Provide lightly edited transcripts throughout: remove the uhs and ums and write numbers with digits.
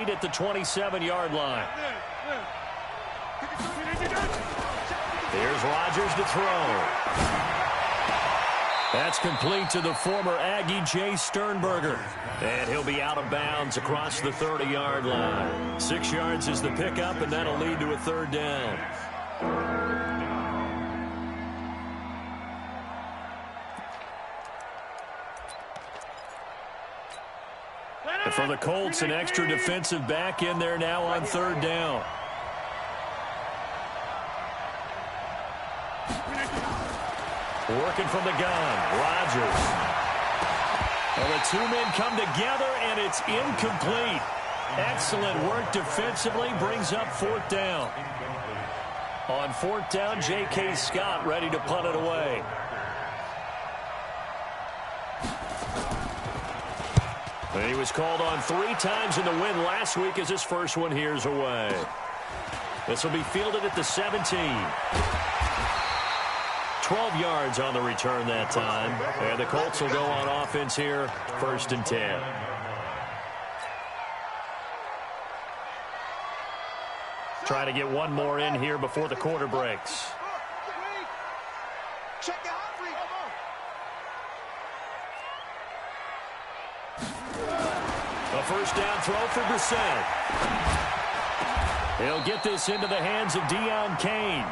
complete at the 27-yard line. Here's Rodgers to throw. That's complete to the former Aggie, Jay Sternberger. And he'll be out of bounds across the 30-yard line. 6 yards is the pickup, and that'll lead to a third down. And for the Colts, an extra defensive back in there now on third down. Working from the gun, Rodgers. Well, the two men come together, and it's incomplete. Excellent work defensively, brings up fourth down. On fourth down, J.K. Scott ready to punt it away. And he was called on 3 times in the win last week as his first one here's away. This will be fielded at the 17. 12 yards on the return that time. And the Colts will go on offense here, 1st and 10. Try to get one more in here before the quarter breaks. A first down throw for Brissett. He'll get this into the hands of Deion Kane.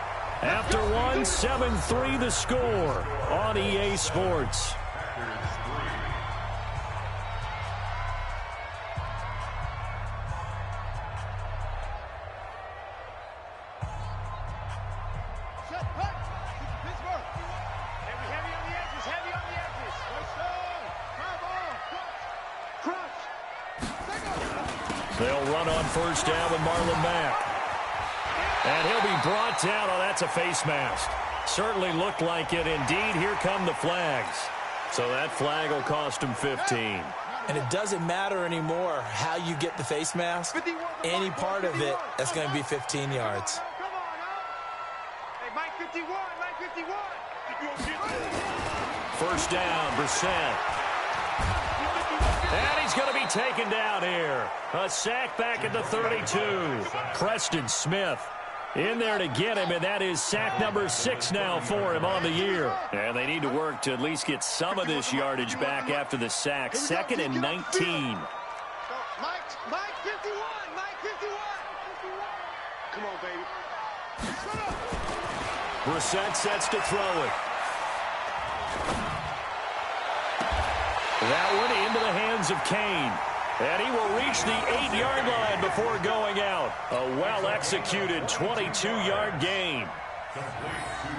After one, 7-3 the score on EA Sports. They'll run on first down with Marlon Mack. And he'll be brought down. Oh, that's a face mask. Certainly looked like it. Indeed, here come the flags. So that flag will cost him 15. And it doesn't matter anymore how you get the face mask. Any part of it, that's going to be 15 yards. Hey, Mike 51, Mike 51. First down, Brissett. And he's going to be taken down here. A sack back at the 32. Preston Smith in there to get him, and that is sack number 6 now for him on the year. And they need to work to at least get some of this yardage back after the sack. 2nd and 19. Mike 51, Mike 51. Come on, baby. Brissett sets to throw it. That one into the hands of Kane. And he will reach the 8-yard line before going out. A well-executed 22-yard gain.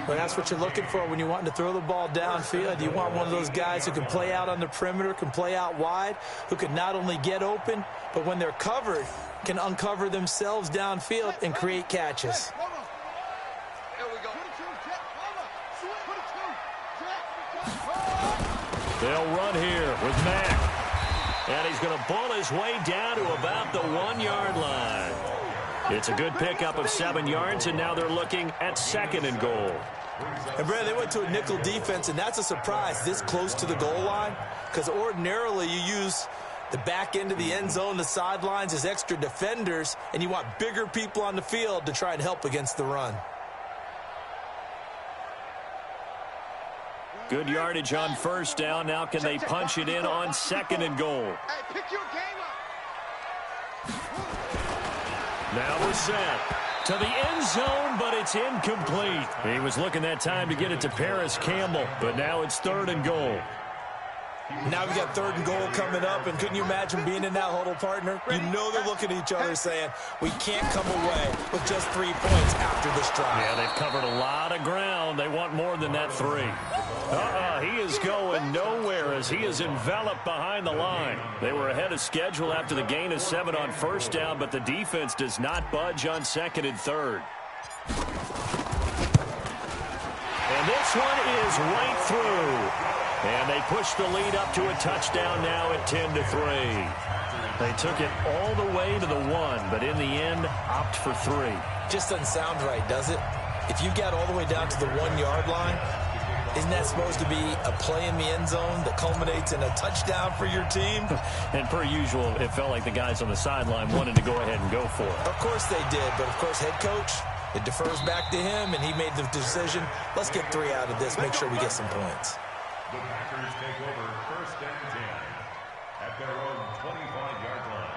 Well, that's what you're looking for when you want to throw the ball downfield. You want one of those guys who can play out on the perimeter, can play out wide, who can not only get open, but when they're covered, can uncover themselves downfield and create catches. They'll run here with Mack. And he's going to bull his way down to about the 1-yard line. It's a good pickup of 7 yards, and now they're looking at 2nd and goal. And, Brad, they went to a nickel defense, and that's a surprise this close to the goal line, because ordinarily you use the back end of the end zone, the sidelines as extra defenders, and you want bigger people on the field to try and help against the run. Good yardage on first down. Now can they punch it in on 2nd and goal? Hey, pick your game up. Now we're set to the end zone, but it's incomplete. He was looking that time to get it to Paris Campbell, but now it's 3rd and goal. Now we got 3rd and goal coming up, and couldn't you imagine being in that huddle, partner? You know they're looking at each other saying, we can't come away with just 3 points after this drive. Yeah, they've covered a lot of ground. They want more than that 3. He is going nowhere as he is enveloped behind the line. They were ahead of schedule after the gain of 7 on first down, but the defense does not budge on 2nd and 3rd. And this one is right through. And they push the lead up to a touchdown now at 10-3. They took it all the way to the 1, but in the end, opt for 3. Just doesn't sound right, does it? If you get all the way down to the 1-yard line, Isn't that supposed to be a play in the end zone that culminates in a touchdown for your team? And per usual, it felt like the guys on the sideline wanted to go ahead and go for it. Of course they did, but of course head coach, it defers back to him, and he made the decision. Let's get 3 out of this, make sure we get some points. The Packers take over 1st and 10 at their own 25-yard line.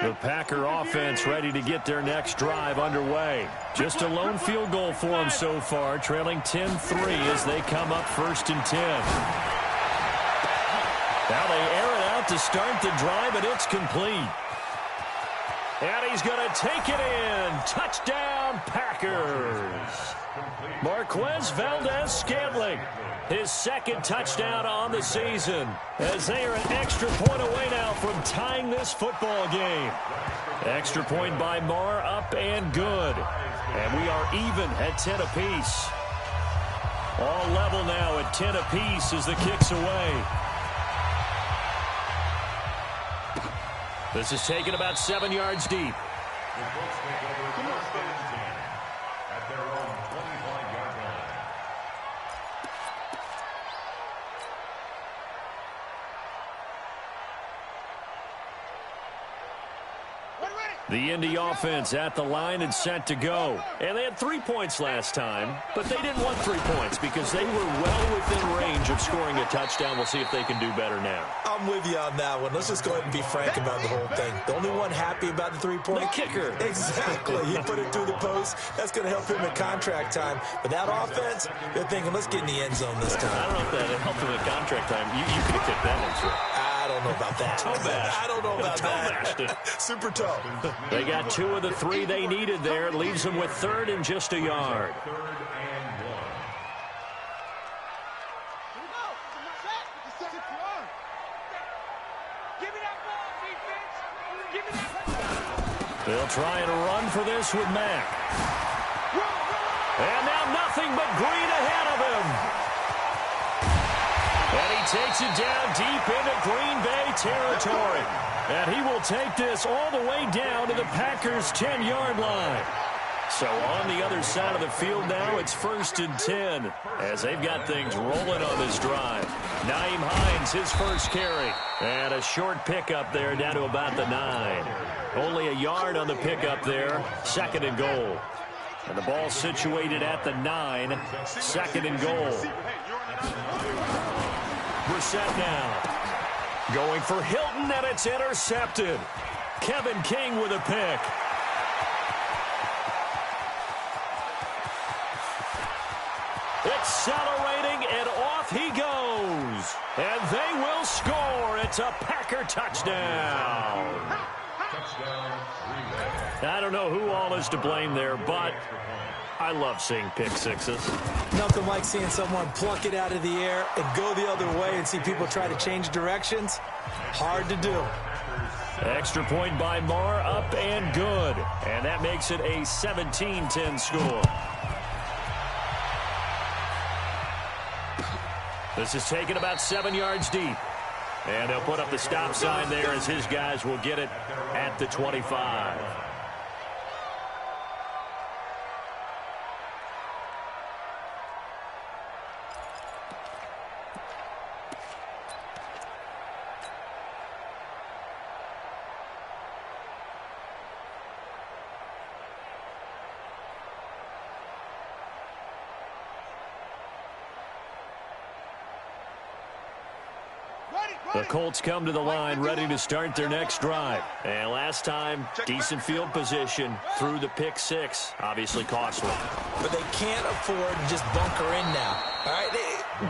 The Packer offense ready to get their next drive underway. Just a lone field goal for them so far, trailing 10-3 as they come up 1st and 10. Now they air it out to start the drive, and it's complete. And he's going to take it in. Touchdown, Packers. Marquez Valdez-Scantling, his 2nd touchdown on the season, as they are an extra point away now from tying this football game. Extra point by Marr, up and good. And we are even at 10 apiece. All level now at 10 apiece as the kick's away. This is taken about 7 yards deep. The Colts take over 1st and 10 at their own 25-yard line. The Indy offense at the line and set to go. And they had 3 points last time, but they didn't want 3 points because they were well within range of scoring a touchdown. We'll see if they can do better now. I'm with you on that one. Let's just go ahead and be frank about the whole thing. The only one happy about the 3-point? The kicker. Exactly. He put it through the post. That's going to help him at contract time. But that offense, they're thinking, let's get in the end zone this time. I don't know if that helped him at contract time. You could have kicked that one through. I don't know about that. I don't know about that. Super tough. They got 2 of the 3 they needed there. It leaves them with 3rd and just a yard. 3rd and 1. They'll try and run for this with Mack. And now nothing but green ahead of him. And he takes it down deep into Green Bay territory. And he will take this all the way down to the Packers' 10-yard line. So on the other side of the field now, it's 1st and 10 as they've got things rolling on this drive. Nyheim Hines, his first carry. And a short pickup there down to about the 9. Only a yard on the pickup there. 2nd and goal. And the ball situated at the 9. 2nd and goal. Brissett now. Going for Hilton, and it's intercepted. Kevin King with a pick. Accelerating, and off he goes. And they will score. It's a Packer touchdown. I don't know who all is to blame there, but I love seeing pick sixes. Nothing like seeing someone pluck it out of the air and go the other way and see people try to change directions. Hard to do. Extra point by Marr, up and good. And that makes it a 17-10 score. This is taken about 7 yards deep. And they'll put up the stop sign there as his guys will get it at the 25. The Colts come to the line ready to start their next drive. And last time, decent field position through the pick six. Obviously costly. But they can't afford to just bunker in now. All right,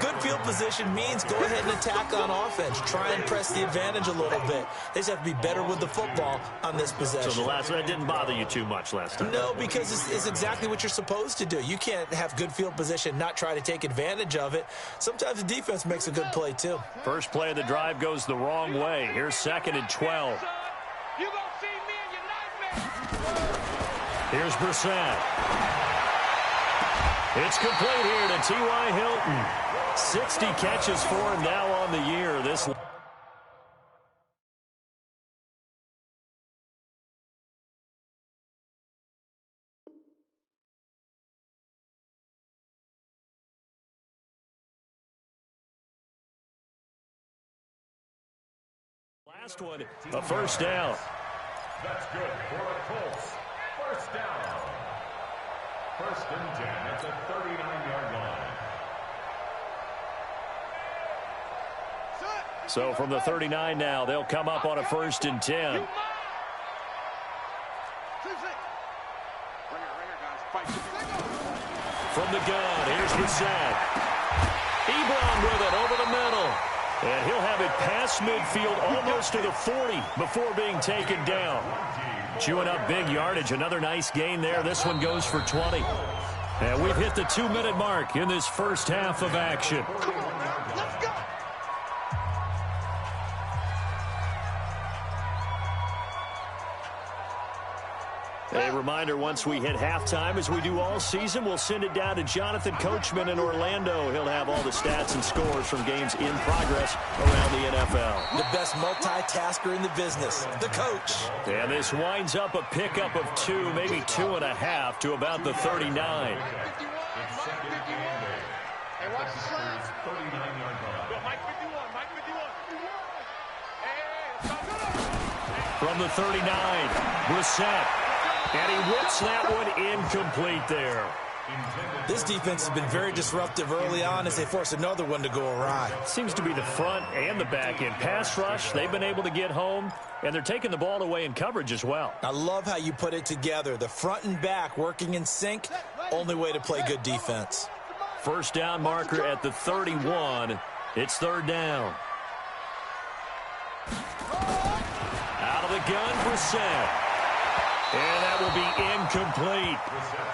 Good field position means go ahead and attack on offense. Try and press the advantage a little bit. They just have to be better with the football on this possession. So the last one didn't bother you too much last time? No, because it's exactly what you're supposed to do. You can't have good field position, not try to take advantage of it. Sometimes the defense makes a good play, too. First play of the drive goes the wrong way. Here's 2nd and 12. You gonna see me in your nightmare. Here's Brissett. It's complete here to T.Y. Hilton. 60 catches for him now on the year. This last one, a first down. That's good for the Colts. First down. 1st and 10 at the 39-yard line. So from the 39 now, they'll come up on a 1st and 10. From the gun, here's Brissett. Ebron with it over the middle. And he'll have it past midfield almost to the 40 before being taken down. Chewing up big yardage. Another nice gain there. This one goes for 20. And we've hit the 2-minute mark in this first half of action. Let's go. A reminder, once we hit halftime, as we do all season, we'll send it down to Jonathan Coachman in Orlando. He'll have all the stats and scores from games in progress around the NFL. The best multitasker in the business, the coach. And this winds up a pickup of 2, maybe 2.5 to about the 39. Hey, watch the slide. 39-yard line. Mike 51, Mike 51. Hey, let's go. From the 39, Brissett. And he whips that one incomplete there. This defense has been very disruptive early on as they force another one to go awry. Seems to be the front and the back end. Pass rush, they've been able to get home, and they're taking the ball away in coverage as well. I love how you put it together. The front and back working in sync, only way to play good defense. First down marker at the 31. It's 3rd down. Out of the gun, Brissett. And that will be incomplete.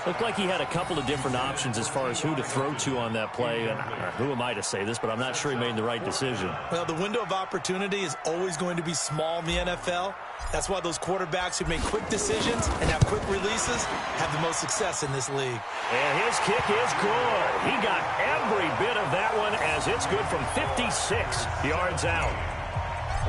Looked like he had a couple of different options as far as who to throw to on that play. And who am I to say this, but I'm not sure he made the right decision. Well, the window of opportunity is always going to be small in the NFL. That's why those quarterbacks who make quick decisions and have quick releases have the most success in this league. And his kick is good. He got every bit of that one as it's good from 56 yards out.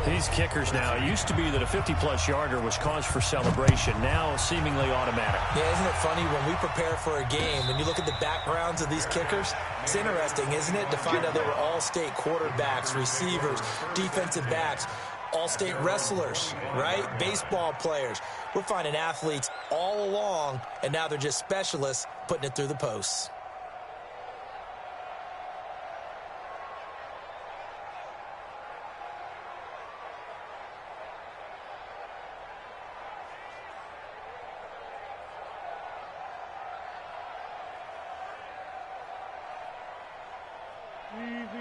These kickers now, it used to be that a 50-plus yarder was cause for celebration. Now, seemingly automatic. Yeah, isn't it funny when we prepare for a game, when you look at the backgrounds of these kickers, it's interesting, isn't it, to find out they were all-state quarterbacks, receivers, defensive backs, all-state wrestlers, right? Baseball players. We're finding athletes all along, and now they're just specialists putting it through the posts.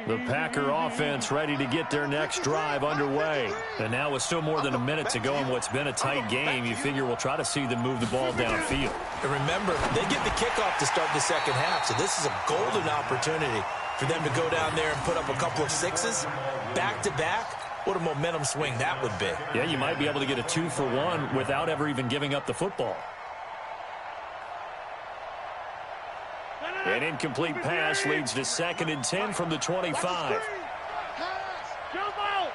The Packer offense ready to get their next drive underway. And now with still more than a minute to go in what's been a tight game, you figure we'll try to see them move the ball downfield. And remember, they get the kickoff to start the second half, so this is a golden opportunity for them to go down there and put up a couple of sixes back-to-back. What a momentum swing that would be. Yeah, you might be able to get a 2-for-1 without ever even giving up the football. An incomplete pass leads to 2nd and 10 from the 25. Jump out!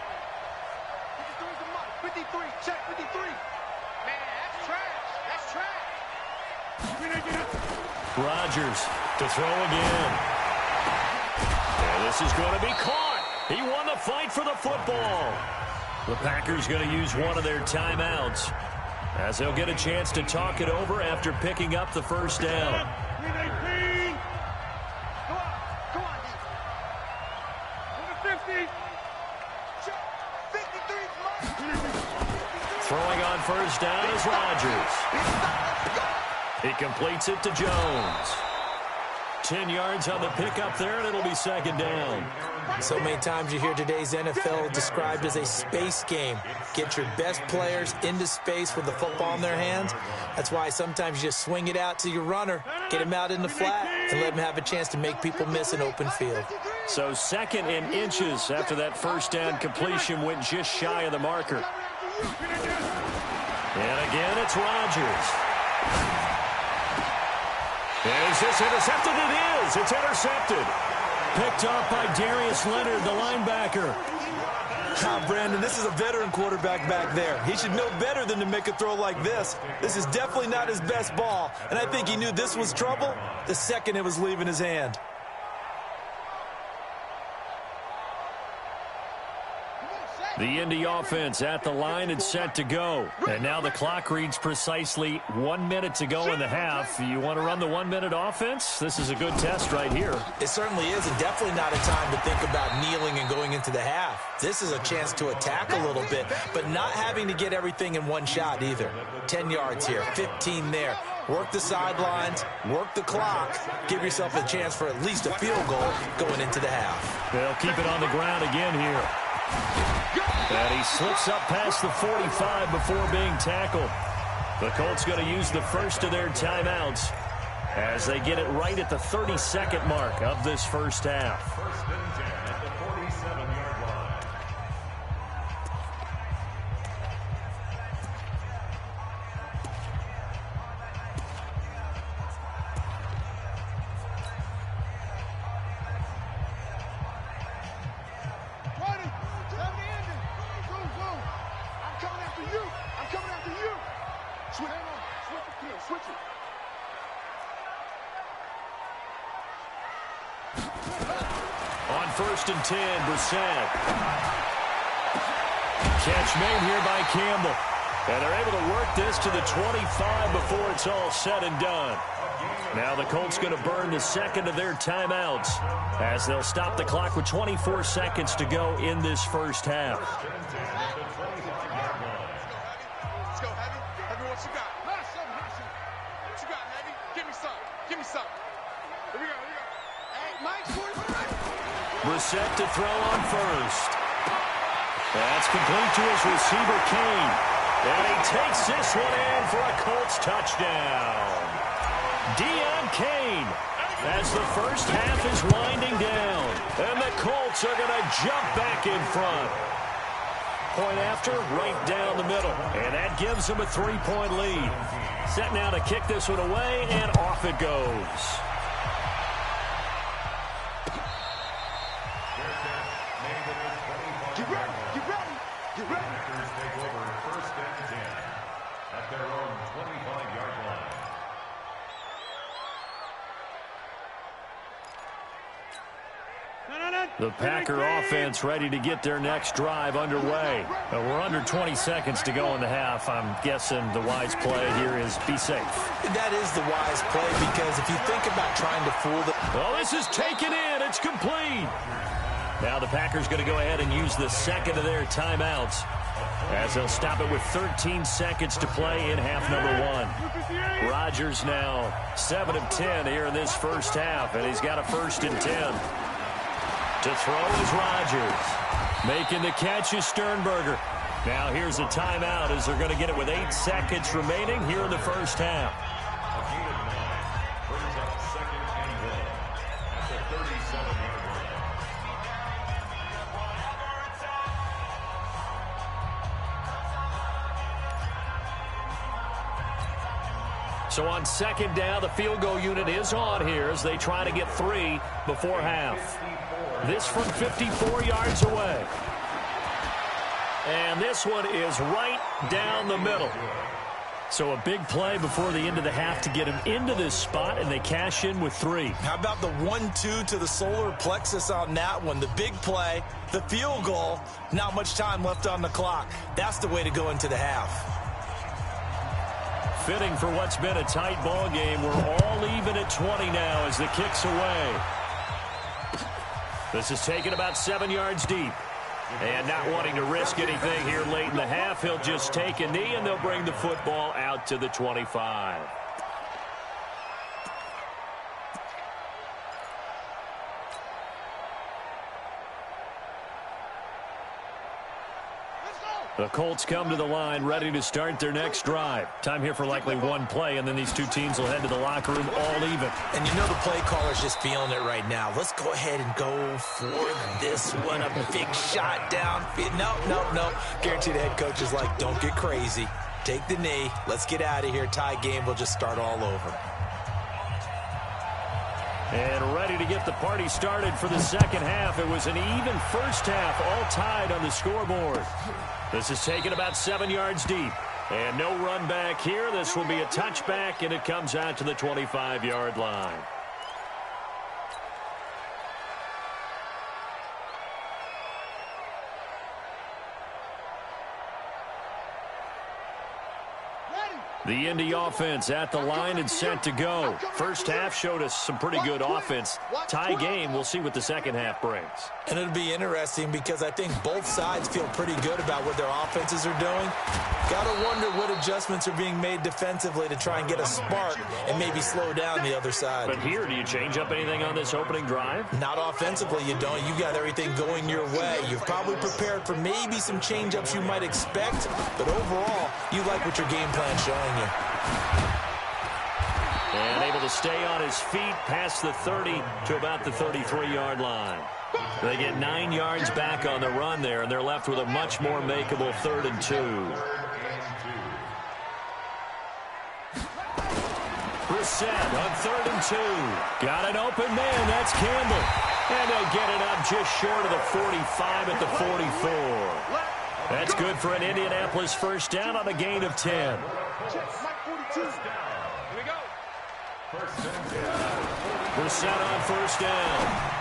53, check 53. Man, that's trash. That's trash. Rodgers to throw again. And this is going to be caught. He won the fight for the football. The Packers going to use one of their timeouts as they'll get a chance to talk it over after picking up the first down. Throwing on first down is Rodgers. He completes it to Jones. 10 yards on the pickup there, and it'll be second down. So many times you hear today's NFL described as a space game. Get your best players into space with the football in their hands. That's why sometimes you just swing it out to your runner, get him out in the flat, and let him have a chance to make people miss an open field. So 2nd and inches after that first down completion went just shy of the marker. And again, it's Rodgers. Is this intercepted? It is. It's intercepted. Picked off by Darius Leonard, the linebacker. Brandon, this is a veteran quarterback back there. He should know better than to make a throw like this. This is definitely not his best ball, and I think he knew this was trouble the second it was leaving his hand. The Indy offense at the line and set to go. And now the clock reads precisely 1 minute to go in the half. You want to run the 1 minute offense? This is a good test right here. It certainly is, and definitely not a time to think about kneeling and going into the half. This is a chance to attack a little bit, but not having to get everything in one shot either. 10 yards here, 15 there. Work the sidelines, work the clock, give yourself a chance for at least a field goal going into the half. They'll keep it on the ground again here. And he slips up past the 45 before being tackled. The Colts going to use the first of their timeouts as they get it right at the 32nd mark of this first half. First and 10 at the 47-yard line. Switch it. On 1st and 10, Brissett. Catch made here by Campbell. And they're able to work this to the 25 before it's all said and done. Now the Colts going to burn the second of their timeouts as they'll stop the clock with 24 seconds to go in this first half. Let's go, Heavy. Heavy, what you got? What you got, Heavy? Give me some. Give me some. Here we go. Hey, Mike, Brissett to throw on first. That's complete to his receiver, Kane. And he takes this one in for a Colts touchdown. Deon Kane, as the first half is winding down. And the Colts are going to jump back in front. Point after, right down the middle. And that gives them a 3-point lead. Set now to kick this one away, and off it goes. Get ready. Packers take over 1st and 10 at their own 25-yard line. The Packer offense ready to get their next drive underway. We're under 20 seconds to go in the half. I'm guessing the wise play here is be safe. That is the wise play, because if you think about trying to fool the... Oh, this is taken in. It's complete. Now the Packers going to go ahead and use the second of their timeouts as they'll stop it with 13 seconds to play in half number 1. Rodgers now 7 of 10 here in this first half, and he's got a 1st and 10. To throw is Rodgers. Making the catch is Sternberger. Now here's a timeout as they're going to get it with 8 seconds remaining here in the first half. A gain of 9 brings up 2nd and 1 at the 37-yard line. So on 2nd down, the field goal unit is on here as they try to get 3 before half. This from 54 yards away. And this one is right down the middle. So a big play before the end of the half to get him into this spot, and they cash in with 3. How about the 1-2 to the solar plexus on that one? The big play, the field goal, not much time left on the clock. That's the way to go into the half. Fitting for what's been a tight ball game. We're all even at 20 now as the kick's away. This is taken about 7 yards deep. And not wanting to risk anything here late in the half, he'll just take a knee, and they'll bring the football out to the 25. The Colts come to the line ready to start their next drive. Time here for likely one play, and then these two teams will head to the locker room all even. And you know the play caller's just feeling it right now. Let's go ahead and go for this one. A big shot downfield. No. Guaranteed the head coach is like, don't get crazy. Take the knee. Let's get out of here. Tie game will just start all over. And ready to get the party started for the second half. It was an even first half, all tied on the scoreboard. This is taken about 7 yards deep. And no run back here. This will be a touchback, and it comes out to the 25-yard line. The Indy offense at the line and set to go. First half showed us some pretty good offense. Tie game, we'll see what the second half brings. And it'll be interesting because I think both sides feel pretty good about what their offenses are doing. Got to wonder what adjustments are being made defensively to try and get a spark and maybe slow down the other side. But here, do you change up anything on this opening drive? Not offensively, you don't. You got everything going your way. You've probably prepared for maybe some change-ups you might expect, but overall, you like what your game plan's showing you. And able to stay on his feet past the 30 to about the 33-yard line. They get 9 yards back on the run there, and they're left with a much more makeable 3rd and 2. Brissett on 3rd and 2. Got an open man. That's Campbell. And they'll get it up just short of the 45 at the 44. That's good for an Indianapolis first down on a gain of 10. Brissett on first down.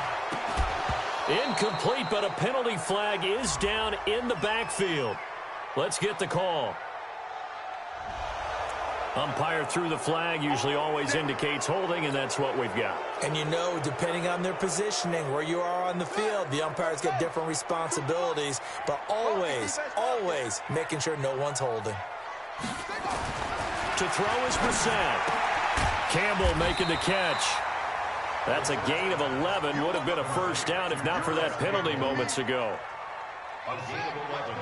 Incomplete, but a penalty flag is down in the backfield. Let's get the call. Umpire threw the flag, usually always indicates holding, and that's what we've got. And you know, depending on their positioning, where you are on the field, the umpire's got different responsibilities, but always making sure no one's holding. To throw is Brissett. Campbell making the catch. That's a gain of 11. Would have been a first down if not for that penalty moments ago. A gain of 11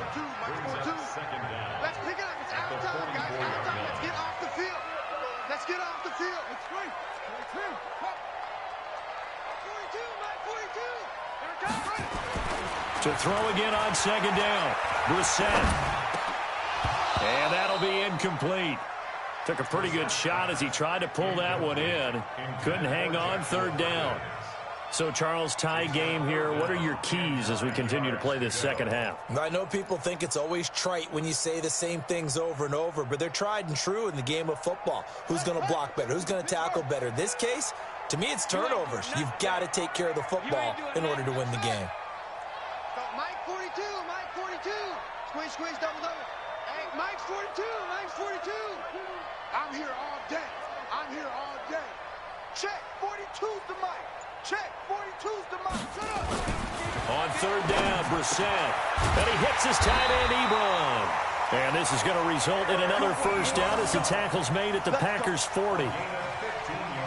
brings up second down. Let's pick it up. It's out of time, guys. Out of time. Let's get off the field. Let's get off the field. It's free. It's free. 42, Mike, 42. There it comes. To throw again on second down. Brissett. And that'll be incomplete. Took a pretty good shot as he tried to pull that one in. Couldn't hang on, 3rd down. So, Charles, tie game here. What are your keys as we continue to play this second half? I know people think it's always trite when you say the same things over and over, but they're tried and true in the game of football. Who's going to block better? Who's going to tackle better? In this case, to me, it's turnovers. You've got to take care of the football in order to win the game. Mike 42, Mike 42. Squish, double. Hey, Mike's 42, Mike's 42. I'm here all day. I'm here all day. Check, 42's the Mike. Check, 42's the Mike. Shut up. On 3rd down, Brissett. And he hits his tight end, Ebron. And this is going to result in another first down as the tackle's made at the Packers' 40.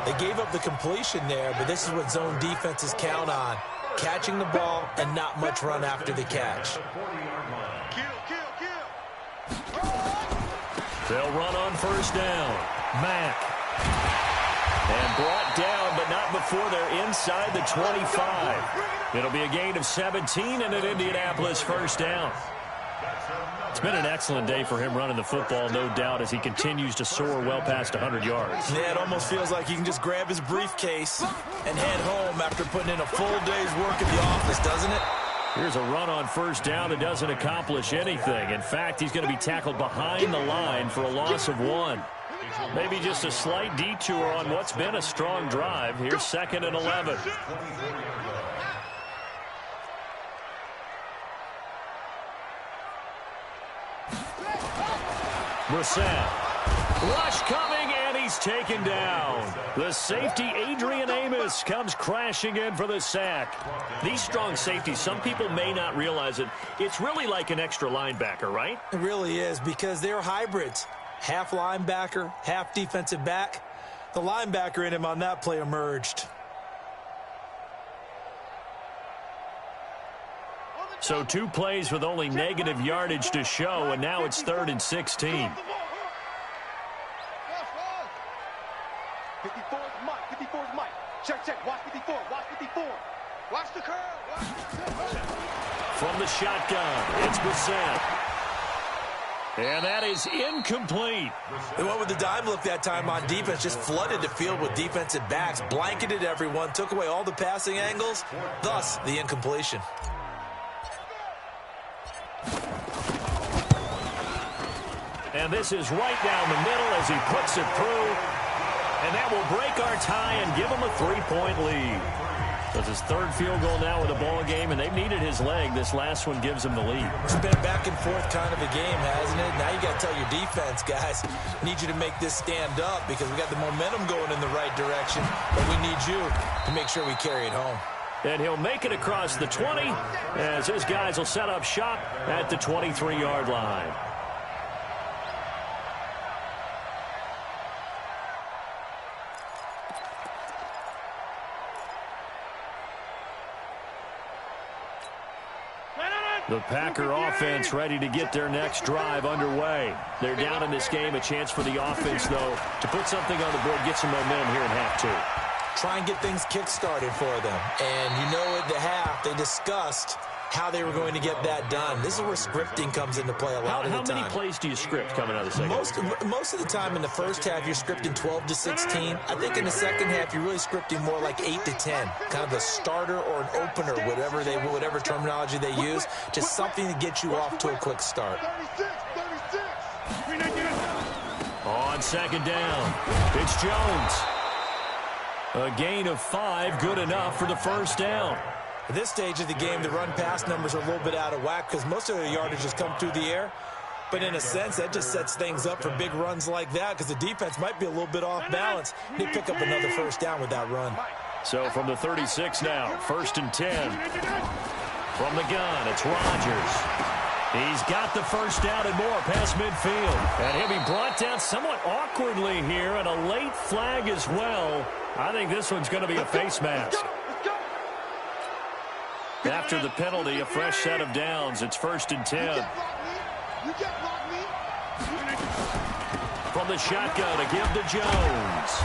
They gave up the completion there, but this is what zone defenses count on. Catching the ball and not much run after the catch. Kill. They'll run on first down. Mack. And brought down, but not before they're inside the 25. It'll be a gain of 17 and an Indianapolis first down. It's been an excellent day for him running the football, no doubt, as he continues to soar well past 100 yards. Yeah, it almost feels like he can just grab his briefcase and head home after putting in a full day's work at the office, doesn't it? Here's a run on first down that doesn't accomplish anything. In fact, he's going to be tackled behind the line for a loss of 1. Maybe just a slight detour on what's been a strong drive. Here's 2nd and 11. Brissett. Rush coming, and he's taken down. The safety, Adrian Amos, comes crashing in for the sack. These strong safeties, some people may not realize it. It's really like an extra linebacker, right? It really is, because they're hybrids. Half linebacker, half defensive back. The linebacker in him on that play emerged. So 2 plays with only negative yardage to show, and now it's 3rd and 16. 54's Mike. 54's Mike. Check. Watch 54. Watch 54. Watch the curl. From the shotgun, it's Brissett. And that is incomplete. They went with the dime look that time on defense, just flooded the field with defensive backs, blanketed everyone, took away all the passing angles, thus the incompletion. And this is right down the middle as he puts it through. And that will break our tie and give him a 3-point lead. So it's his 3rd field goal now in the ball game, and they've needed his leg. This last one gives him the lead. It's been a back and forth kind of a game, hasn't it? Now you got to tell your defense, guys, need you to make this stand up because we got the momentum going in the right direction, but we need you to make sure we carry it home. And he'll make it across the 20 as his guys will set up shop at the 23-yard line. The Packer offense ready to get their next drive underway. They're down in this game. A chance for the offense, though, to put something on the board, get some momentum here in half 2. Try and get things kick-started for them. And you know at the half, they discussed how they were going to get that done. This is where scripting comes into play a lot of the time. How many plays do you script coming out of the second? Most of the time in the first half, you're scripting 12 to 16. I think in the second half, you're really scripting more like 8 to 10. Kind of a starter or an opener, whatever terminology they use. Just something to get you off to a quick start. 36. On second down, it's Jones. A gain of 5, good enough for the first down. At this stage of the game, the run-pass numbers are a little bit out of whack because most of the yardage has come through the air. But in a sense, that just sets things up for big runs like that because the defense might be a little bit off balance. They pick up another first down with that run. So from the 36 now, 1st and 10. From the gun, it's Rodgers. He's got the first down and more past midfield. And he'll be brought down somewhat awkwardly here, and a late flag as well. I think this one's going to be a face mask. After the penalty, a fresh set of downs. It's 1st and 10. From the shotgun, a give to Jones.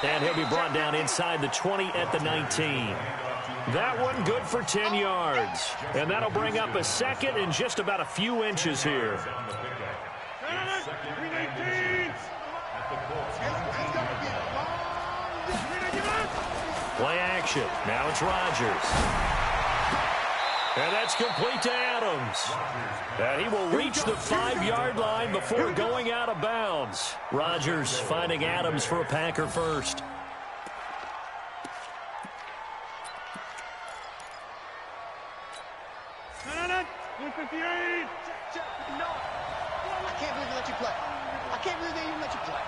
And he'll be brought down inside the 20 at the 19. That one good for 10 yards. And that'll bring up a second and just about a few inches here. Play action. Now it's Rodgers. And that's complete to Adams. And he will reach the 5-yard line before going out of bounds. Rodgers finding Adams for a Packer first. I can't believe they let you play. I can't believe they even let you play.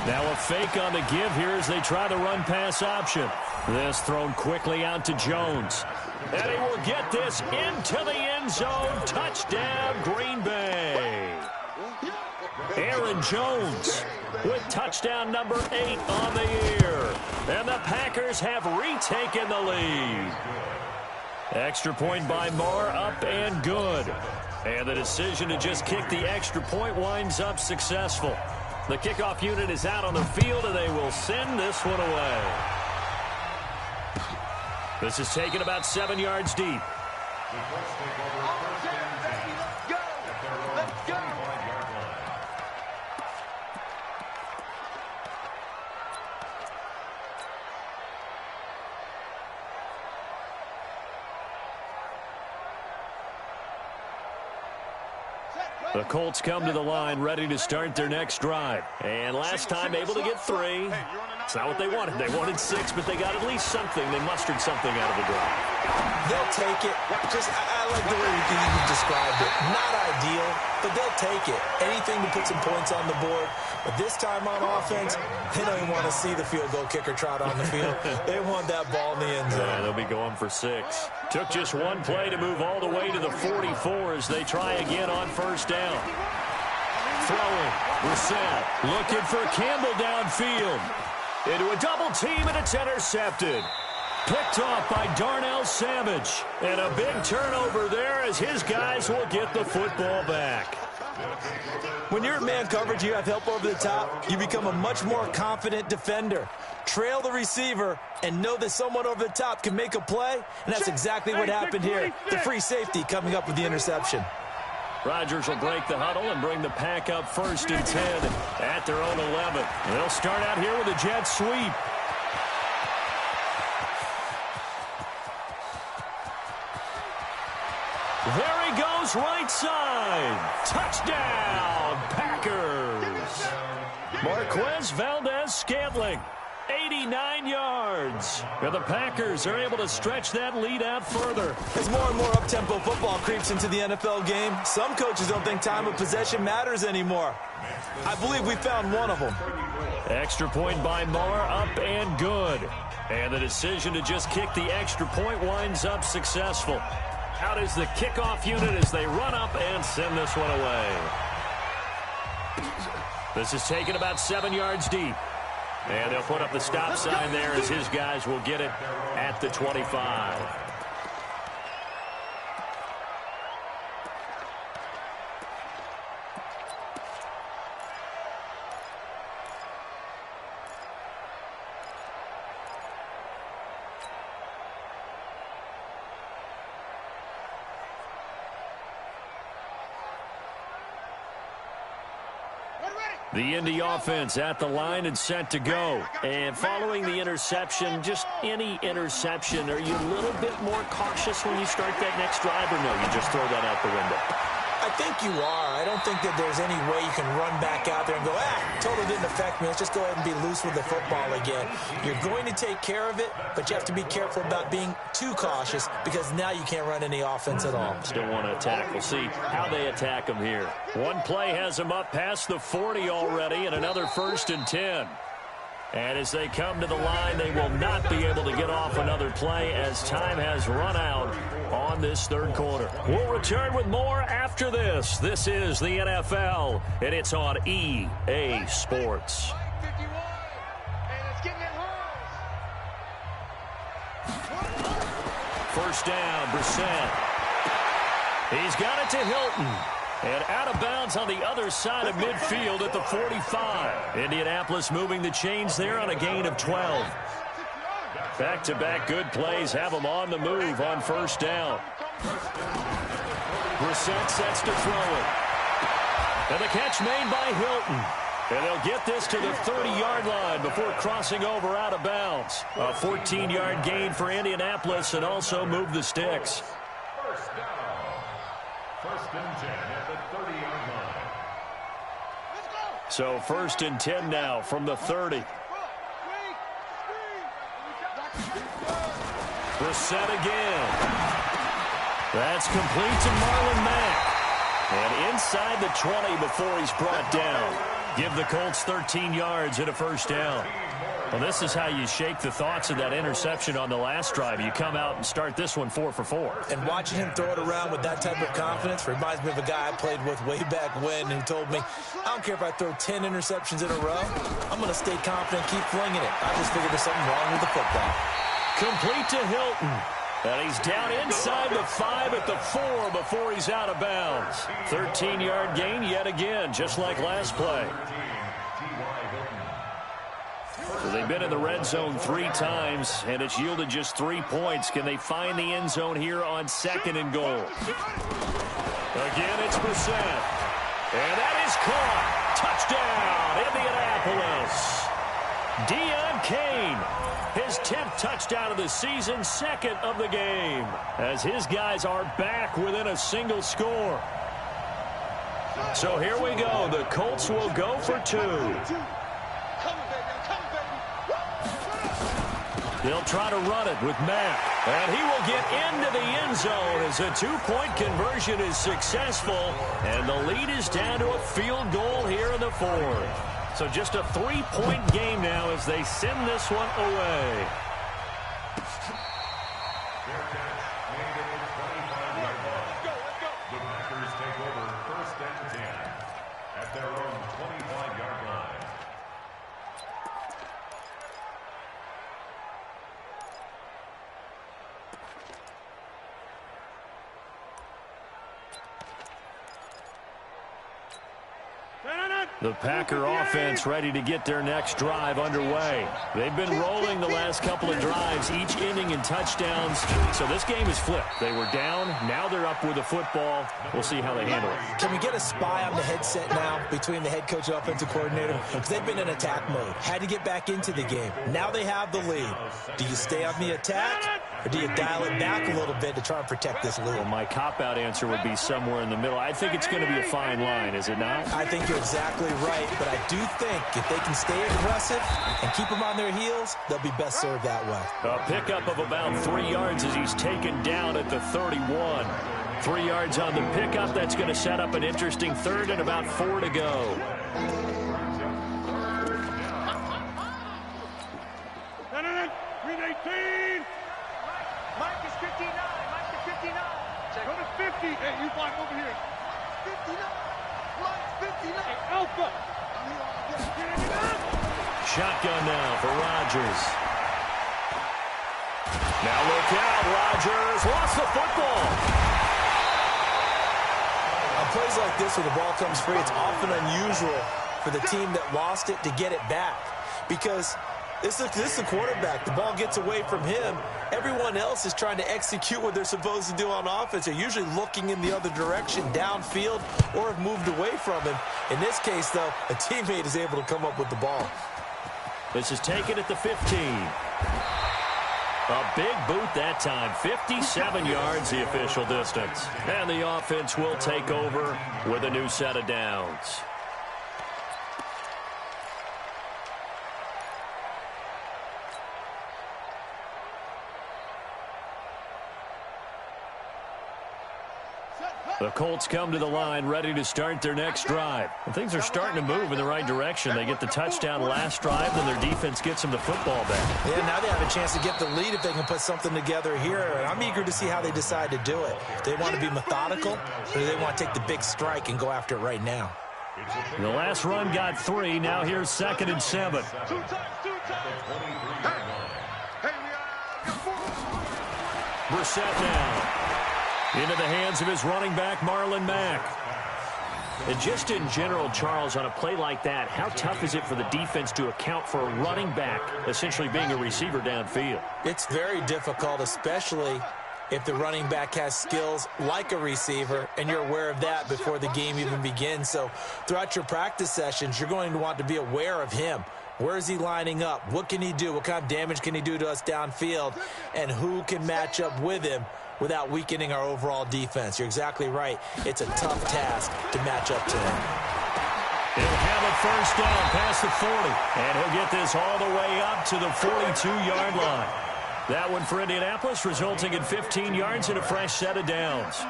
Now a fake on the give here as they try the run-pass option. This thrown quickly out to Jones. And he will get this into the end zone. Touchdown, Green Bay. Aaron Jones with touchdown number 8 on the year. And the Packers have retaken the lead. Extra point by Marr, up and good. And the decision to just kick the extra point winds up successful. The kickoff unit is out on the field, and they will send this one away. This is taken about 7 yards deep. The Colts come to the line ready to start their next drive. And last time able to get 3. It's not what they wanted. They wanted 6, but they got at least something. They mustered something out of the drive. They'll take it. I like the way you described it. Not ideal, but they'll take it. Anything to put some points on the board. But this time on offense, they don't even want to see the field goal kicker trot on the field. They want that ball in the end zone. Yeah, they'll be going for 6. Took just one play to move all the way to the 44 as they try again on first down. Throwing. Brissett looking for Campbell downfield. Into a double team, and it's intercepted. Picked off by Darnell Savage. And a big turnover there as his guys will get the football back. When you're in man coverage, you have help over the top, you become a much more confident defender. Trail the receiver and know that someone over the top can make a play, and that's exactly what happened here. The free safety coming up with the interception. Rodgers will break the huddle and bring the pack up 1st and 10 at their own 11. They'll start out here with a jet sweep. There he goes, right side. Touchdown, Packers. Marquez Valdez-Scantling, 89 yards. And the Packers are able to stretch that lead out further. As more and more up-tempo football creeps into the NFL game, some coaches don't think time of possession matters anymore. I believe we found one of them. Extra point by Muller, up and good. And the decision to just kick the extra point winds up successful. Out is the kickoff unit as they run up and send this one away. This is taken about 7 yards deep. And they'll put up the stop sign there as his guys will get it at the 25. The Indy offense at the line and set to go. And following the interception, just any interception, are you a little bit more cautious when you start that next drive, or no, you just throw that out the window? I think you are. I don't think that there's any way you can run back out there and go, totally didn't affect me. Let's just go ahead and be loose with the football again. You're going to take care of it, but you have to be careful about being too cautious because now you can't run any offense at all. Still want to attack. We'll see how they attack them here. One play has them up past the 40 already, and another 1st and 10. And as they come to the line, they will not be able to get off another play as time has run out on this 3rd quarter. We'll return with more after this. This is the NFL, and it's on EA Sports. First down, Brissett. He's got it to Hilton. And out of bounds on the other side of midfield at the 45. Indianapolis moving the chains there on a gain of 12. Back-to-back good plays have them on the move on 1st down. Brissett sets to throw it. And the catch made by Hilton. And they'll get this to the 30-yard line before crossing over out of bounds. A 14-yard gain for Indianapolis and also move the sticks. First down. 1st and 10 at the 30-yard line. So 1st and 10 now from the 30. Brissett again. That's complete to Marlon Mack. And inside the 20 before he's brought down. Give the Colts 13 yards and a 1st down. Well, this is how you shake the thoughts of that interception on the last drive. You come out and start this one 4 for 4. And watching him throw it around with that type of confidence reminds me of a guy I played with way back when who told me, I don't care if I throw 10 interceptions in a row. I'm going to stay confident, keep flinging it. I just figured there's something wrong with the football. Complete to Hilton. And he's down inside the 5 at the 4 before he's out of bounds. 13-yard gain yet again, just like last play. So they've been in the red zone 3 times, and it's yielded just 3 points. Can they find the end zone here on 2nd and goal? Again, it's Brissett. And that is caught. Touchdown, Indianapolis. Deion Kane. His 10th touchdown of the season, 2nd of the game, as his guys are back within a single score. So here we go. The Colts will go for 2. They'll try to run it with Mack. And he will get into the end zone as a 2-point conversion is successful. And the lead is down to a field goal here in the 4th. So just a 3-point game now as they send this one away. Fair catch made at the 25-yard line. The Packers take over 1st and 10 at their own 25-yard line. The Packer offense ready to get their next drive underway. They've been rolling the last couple of drives, each inning in touchdowns. So this game is flipped. They were down. Now they're up with the football. We'll see how they handle it. Can we get a spy on the headset now between the head coach and offensive coordinator? Because they've been in attack mode. Had to get back into the game. Now they have the lead. Do you stay on the attack, or do you dial it back a little bit to try and protect this lead? Well, my cop-out answer would be somewhere in the middle. I think it's going to be a fine line, is it not? I think you're exactly right, but I do think if they can stay aggressive and keep them on their heels, they'll be best served that way. A pickup of about 3 yards as he's taken down at the 31. 3 yards on the pickup. That's going to set up an interesting third and about 4 to go. Green 18. Mike is 59. Mike is 59. Go to 50. Hey, you block over here. 59. Mike's 59. Hey, Alpha. Shotgun now for Rodgers. Now look out. Rodgers lost the football. On plays like this where the ball comes free, it's often unusual for the team that lost it to get it back. Because this is the quarterback. The ball gets away from him. Everyone else is trying to execute what they're supposed to do on offense. They're usually looking in the other direction, downfield, or have moved away from him. In this case, though, a teammate is able to come up with the ball. This is taken at the 15. A big boot that time. 57 yards, the official distance. And the offense will take over with a new set of downs. The Colts come to the line ready to start their next drive. And things are starting to move in the right direction. They get the touchdown last drive, then their defense gets them the football back. Yeah, now they have a chance to get the lead if they can put something together here. And I'm eager to see how they decide to do it. Do they want to be methodical, or do they want to take the big strike and go after it right now? The last run got 3. Now here's 2nd and 7. Brissett now. Into the hands of his running back, Marlon Mack. And just in general, Charles, on a play like that, how tough is it for the defense to account for a running back essentially being a receiver downfield? It's very difficult, especially if the running back has skills like a receiver, and you're aware of that before the game even begins. So throughout your practice sessions, you're going to want to be aware of him. Where is he lining up? What can he do? What kind of damage can he do to us downfield? And who can match up with him without weakening our overall defense? You're exactly right. It's a tough task to match up to him. He'll have a first down past the 40. And he'll get this all the way up to the 42-yard line. That one for Indianapolis, resulting in 15 yards and a fresh set of downs.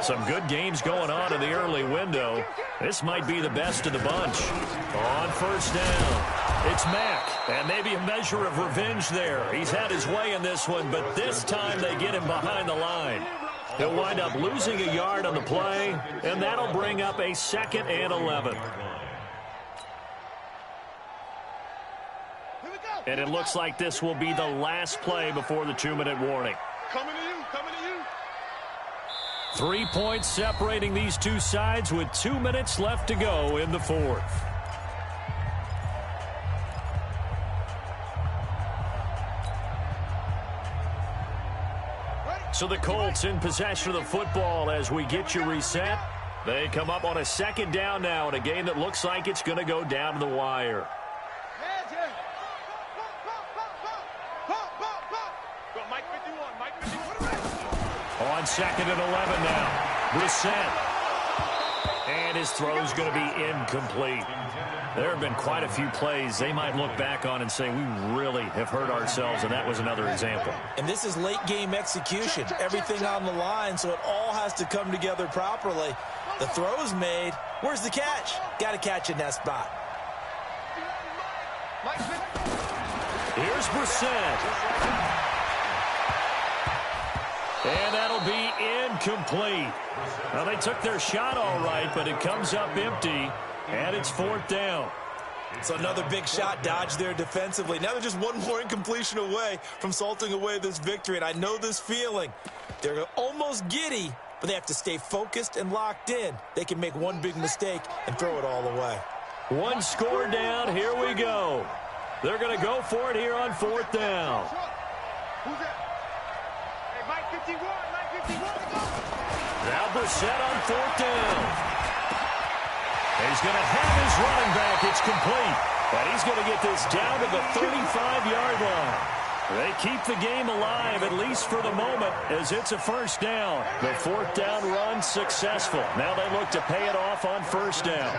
Some good games going on in the early window. This might be the best of the bunch. On first down, it's Mack. And maybe a measure of revenge there. He's had his way in this one, but this time they get him behind the line. He'll wind up losing a yard on the play, and that'll bring up a 2nd and 11. And it looks like this will be the last play before the 2-minute warning. Coming to you, coming to you. 3 points separating these two sides with 2 minutes left to go in the 4th. So the Colts in possession of the football as we get you reset. They come up on a 2nd down now in a game that looks like it's going to go down to the wire. On 2nd and 11 now. Brissett. And his throw's going to be incomplete. There have been quite a few plays they might look back on and say, we really have hurt ourselves, and that was another example. And this is late-game execution. Everything on the line, so it all has to come together properly. The throw's made. Where's the catch? Got to catch in that spot. Here's Brissett. And that'll be incomplete. Now, they took their shot all right, but it comes up empty, and it's 4th down. So another big shot dodged there defensively. Now they're just one more incompletion away from salting away this victory, and I know this feeling. They're almost giddy, but they have to stay focused and locked in. They can make one big mistake and throw it all away. One score down. Here we go. They're going to go for it here on 4th down. Who's that? Hey, Mike 51, Mike 51, go! Now Brissett on 4th down. He's going to have his running back. It's complete. And he's going to get this down to the 35-yard line. They keep the game alive, at least for the moment, as it's a 1st down. The 4th down run successful. Now they look to pay it off on 1st down.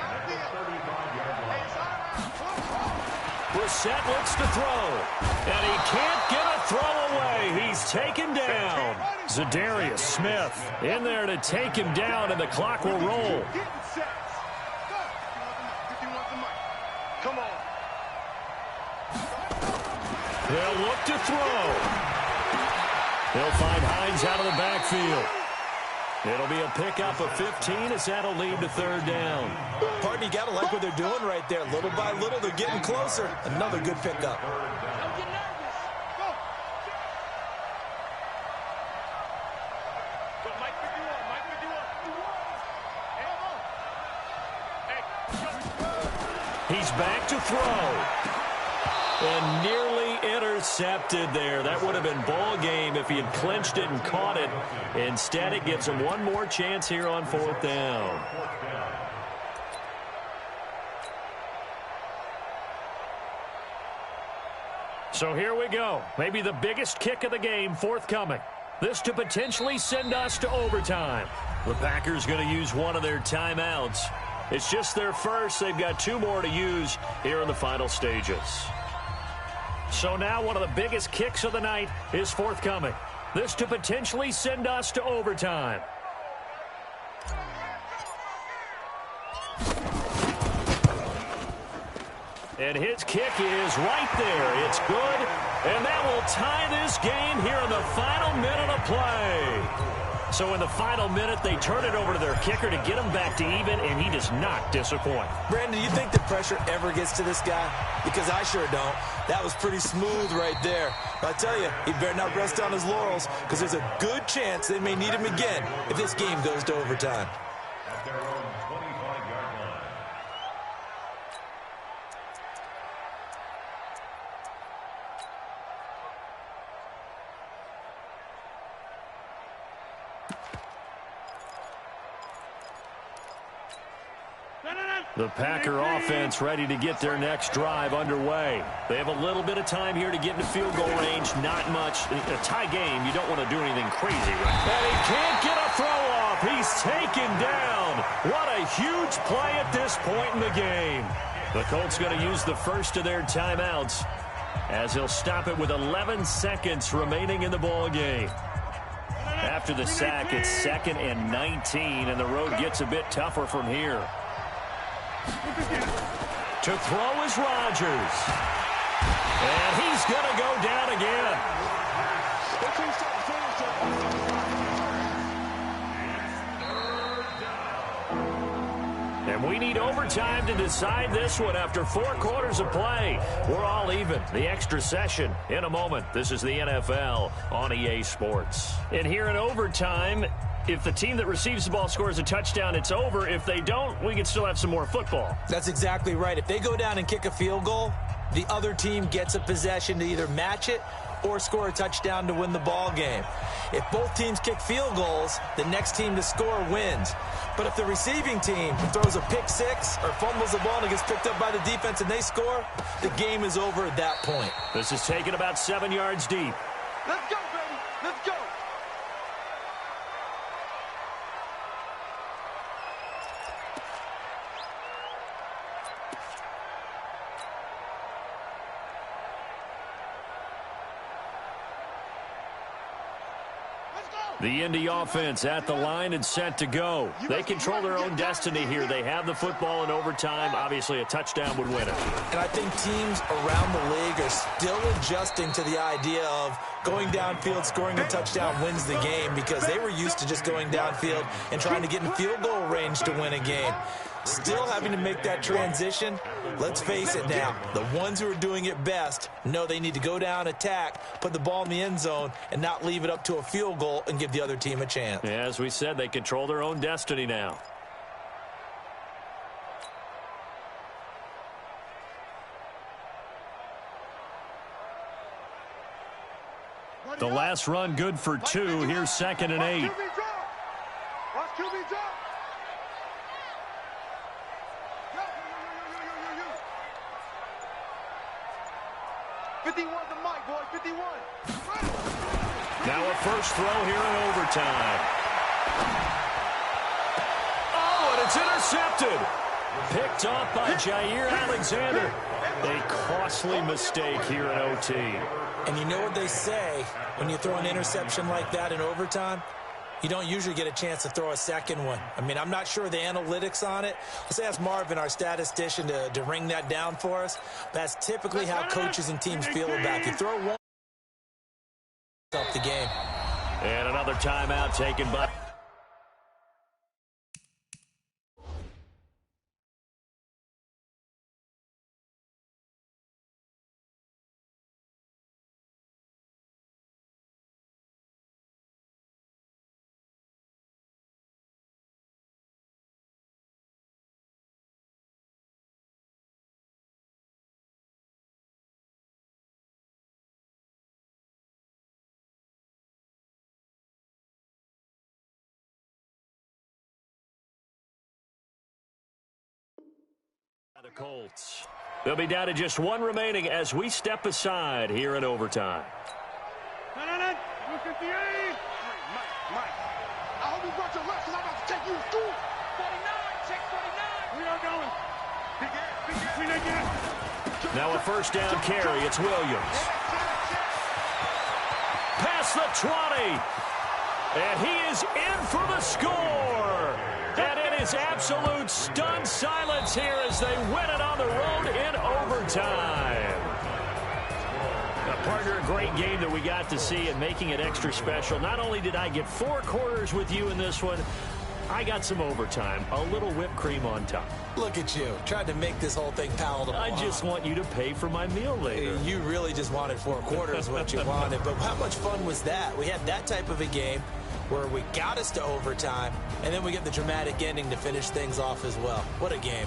Brissett looks to throw, and he can't get a throw away. He's taken down. Zadarius Smith in there to take him down, and the clock will roll. Come on. They'll look to throw. They'll find Hines out of the backfield. It'll be a pickup of 15 as that'll lead to 3rd down. Partner, you got to like what they're doing right there. Little by little, they're getting closer. Another good pickup. Don't get nervous. Go. Go, Mike 51, Mike 51. Hey, go. He's back to throw. And nearly intercepted there. That would have been ball game if he had clinched it and caught it. Instead, it gives him one more chance here on 4th down. So here we go. Maybe the biggest kick of the game forthcoming. This to potentially send us to overtime. The Packers going to use one of their timeouts. It's just their first. They've got 2 more to use here in the final stages. So now one of the biggest kicks of the night is forthcoming. This to potentially send us to overtime. And his kick is right there. It's good. And that will tie this game here in the final minute of play. So in the final minute, they turn it over to their kicker to get him back to even, and he does not disappoint. Brandon, do you think the pressure ever gets to this guy? Because I sure don't. That was pretty smooth right there. But I tell you, he better not rest on his laurels, because there's a good chance they may need him again if this game goes to overtime. At their own 25-yard line. The Packer offense ready to get their next drive underway. They have a little bit of time here to get into field goal range. Not much. A tie game, you don't want to do anything crazy, right? And he can't get a throw off. He's taken down. What a huge play at this point in the game. The Colts going to use the first of their timeouts as he'll stop it with 11 seconds remaining in the ball game. After the sack, it's 2nd and 19, and the road gets a bit tougher from here. To throw is Rodgers. And he's going to go down again. And we need overtime to decide this one after 4 quarters of play. We're all even. The extra session in a moment. This is the NFL on EA Sports. And here in overtime, if the team that receives the ball scores a touchdown, it's over. If they don't, we can still have some more football. That's exactly right. If they go down and kick a field goal, the other team gets a possession to either match it or score a touchdown to win the ball game. If both teams kick field goals, the next team to score wins. But if the receiving team throws a pick six or fumbles the ball and it gets picked up by the defense and they score, the game is over at that point. This is taken about 7 yards deep. Let's go, baby. Let's go. The Indy offense at the line and set to go. They control their own destiny here. They have the football in overtime. Obviously, a touchdown would win it. And I think teams around the league are still adjusting to the idea of going downfield, scoring a touchdown wins the game, because they were used to just going downfield and trying to get in field goal range to win a game. Still having to make that transition. Let's face it now, the ones who are doing it best know they need to go down, attack, put the ball in the end zone, and not leave it up to a field goal and give the other team a chance. Yeah, as we said, they control their own destiny now. The last run good for 2. Here's 2nd and 8. Watch QB drop. 51 the mic, boy. 51. Now a first throw here in overtime. Oh, and it's intercepted. Picked off by Jair Alexander. A costly mistake here in OT. And you know what they say, when you throw an interception like that in overtime, you don't usually get a chance to throw a second one. I mean, I'm not sure of the analytics on it. Let's ask Marvin, our statistician, to ring that down for us. That's typically how coaches and teams feel about it. You throw one up the game. And another timeout taken by... The Colts. They'll be down to just one remaining as we step aside here in overtime. Mike, I hope you brought your left because I'm about to take you to school. 49, check 49. We are going. Big ass. Now a first down carry. It's Williams. Past the 20. And he is in for the score. And it is absolute stunned silence here as they win it on the road in overtime. Now, partner, a great game that we got to see and making it extra special. Not only did I get 4 quarters with you in this one, I got some overtime, a little whipped cream on top. Look at you, tried to make this whole thing palatable. I just want you to pay for my meal later. You really just wanted 4 quarters what you wanted. But how much fun was that? We had that type of a game where we got us to overtime, and then we get the dramatic ending to finish things off as well. What a game.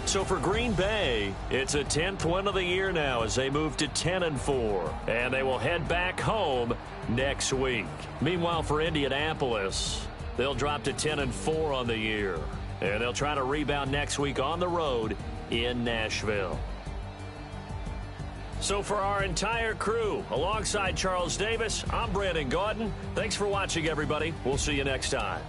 So for Green Bay, it's a 10th win of the year now as they move to 10-4, and they will head back home next week. Meanwhile, for Indianapolis, they'll drop to 10-4 on the year, and they'll try to rebound next week on the road in Nashville. So for our entire crew, alongside Charles Davis, I'm Brandon Gaudin. Thanks for watching, everybody. We'll see you next time.